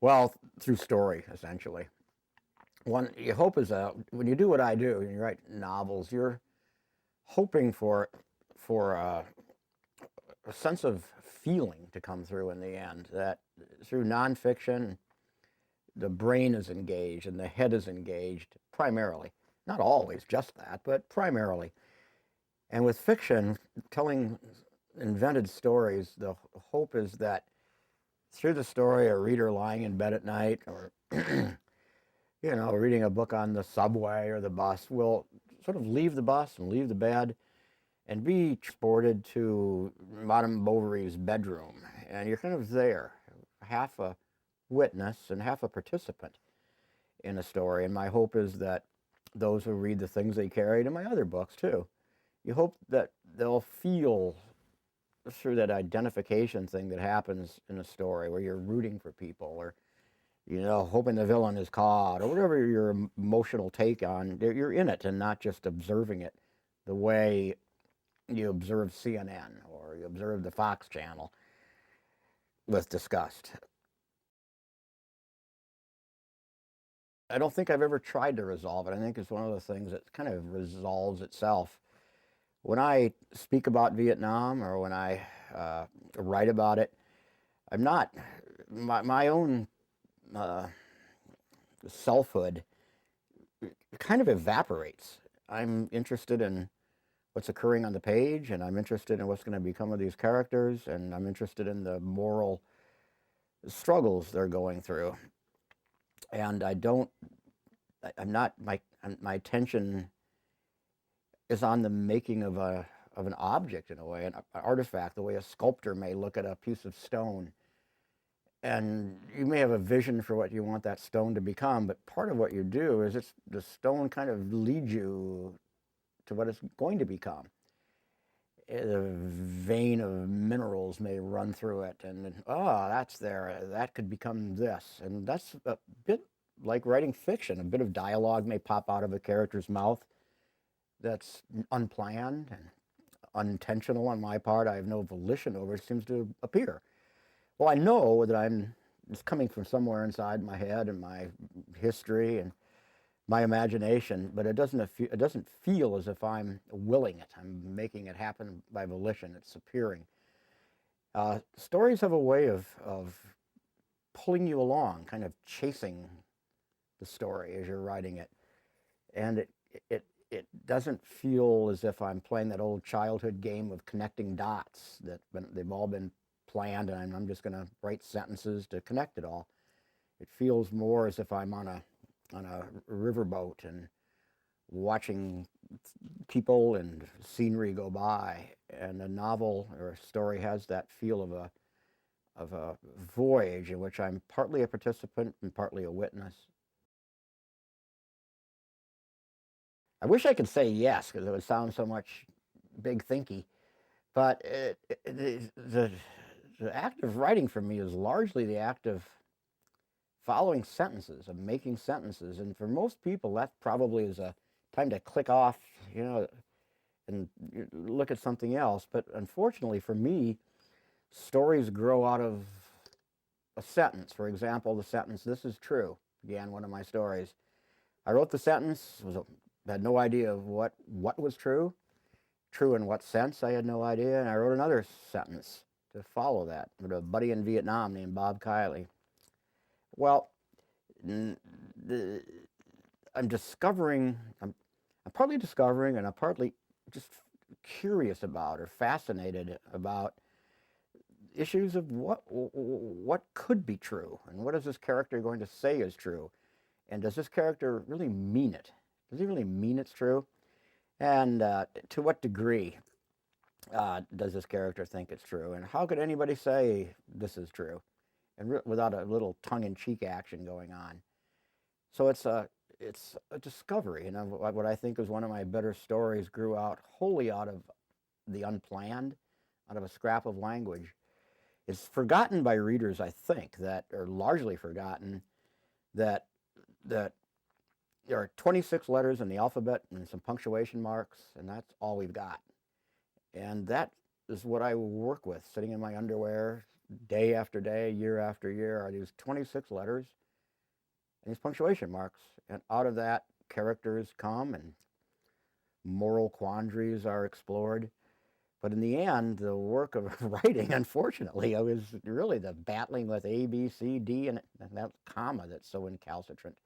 Well, through story, essentially. One you hope is when you do what I do, and you write novels, you're hoping for a sense of feeling to come through in the end. That through nonfiction, the brain is engaged and the head is engaged primarily. Not always just that, but primarily. And with fiction, telling invented stories, the hope is that through the story, a reader lying in bed at night or reading a book on the subway or the bus will sort of leave the bus and leave the bed and be transported to Madame Bovary's bedroom. And you're kind of there, half a witness and half a participant in a story. And my hope is that those who read the things they carried in my other books too, you hope that they'll feel through that identification thing that happens in a story where you're rooting for people or hoping the villain is caught, or whatever your emotional take on, you're in it and not just observing it the way you observe CNN or you observe the Fox channel with disgust. I don't think I've ever tried to resolve it. I think it's one of those things that kind of resolves itself. When I speak about Vietnam or when I write about it, I'm not, my own uh, selfhood kind of evaporates. I'm interested in what's occurring on the page, and I'm interested in what's going to become of these characters, and I'm interested in the moral struggles they're going through. And I don't, I'm not, my attention is on the making of an object in a way, an artifact, the way a sculptor may look at a piece of stone. And you may have a vision for what you want that stone to become, but part of what you do is it's the stone kind of leads you to what it's going to become. A vein of minerals may run through it, and that's there. That could become this, and that's a bit like writing fiction. A bit of dialogue may pop out of a character's mouth that's unplanned and unintentional on my part. I have no volition over it. It seems to appear. Well, I know that it's coming from somewhere inside my head and my history and my imagination, but it doesn't feel as if I'm willing it. I'm making it happen by volition. It's appearing. Stories have a way of pulling you along, kind of chasing the story as you're writing it, and it doesn't feel as if I'm playing that old childhood game of connecting dots that they've all been planned, and I'm just going to write sentences to connect it all. It feels more as if I'm on a riverboat and watching people and scenery go by. And a novel or a story has that feel of a voyage in which I'm partly a participant and partly a witness. I wish I could say yes because it would sound so much big thinky, but the act of writing for me is largely the act of following sentences, of making sentences. And for most people, that probably is a time to click off, and look at something else. But unfortunately for me, stories grow out of a sentence. For example, the sentence, "This is true," began one of my stories. I wrote the sentence, had no idea of what was true. True in what sense, I had no idea. And I wrote another sentence to follow that with a buddy in Vietnam named Bob Kiley. Well, the, I'm discovering, I'm partly discovering and I'm partly just curious about or fascinated about issues of what could be true and what is this character going to say is true, and does this character really mean it? Does he really mean it's true? And to what degree does this character think it's true? And how could anybody say this is true, and without a little tongue-in-cheek action going on? So it's a discovery, and what I think is one of my better stories grew out wholly out of the unplanned, out of a scrap of language. It's forgotten by readers, I think, that are largely forgotten that that there are 26 letters in the alphabet and some punctuation marks, and that's all we've got. And that is what I work with, sitting in my underwear, day after day, year after year, are these 26 letters and these punctuation marks. And out of that, characters come and moral quandaries are explored. But in the end, the work of writing, unfortunately, was really the battling with A, B, C, D, and that comma that's so incalcitrant.